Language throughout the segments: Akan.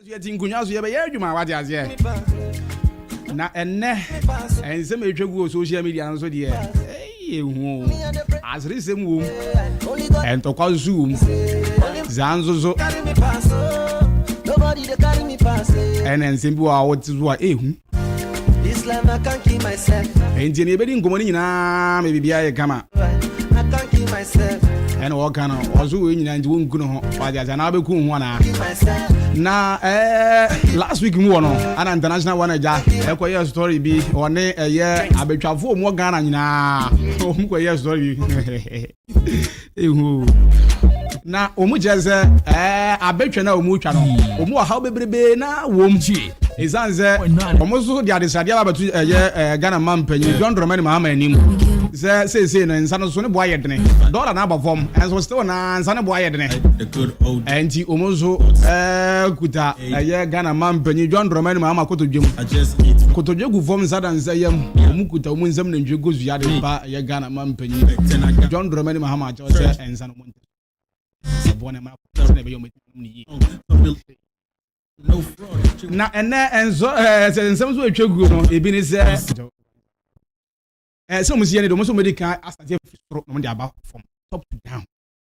You think kunyaso ye be ye adwuma wade aze na enne ense me twegu social media nso de ehu asrisem wom entokwa zoom zanzozo nobody dey carry me pass ense bi wa wotizo a ehu this life I can't keep myself enje ne bedi ngomo ni nyina me bibia ye kama I can't keep myself and what kind of ozo we nyina nje wonku no ho wade aze na beku hu na last week mu wono ana international one ja ekoye story bi one eye abetwafo mu Ghana nyina mu koye story bi ehu na omu jeze abetwa na omu twa no omu ha bebrebe na wom ji ezanze omu so dia de sadia ba betu eye Ghana man panyi John Dramani Mahama anim say no nsa no so ne boa yedene dollar na abafom enso still na nsa ne boa yedene enti omu so kuta eye Ghana man panyi John Dramani Mahama kotodwem kotodwegu fom nsa nsa yam omu kuta omu nsam na ndwe gozu ya de ba eye Ghana man panyi John Dramani Mahama cho se ensa no mo sabone ma na be yo ni na ene enzo nsam so atwegu no ebi ni se so mo siye ne do mo so medical asate fro no de aba from top to down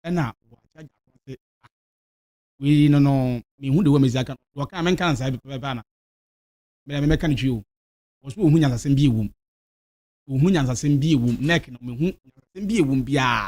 ena we no me hu de wo mezaka wo ka men kan sai be ba na me kan twi o wo so hu nyansasem bi ewum neck no me hu nyansasem bi ewum bia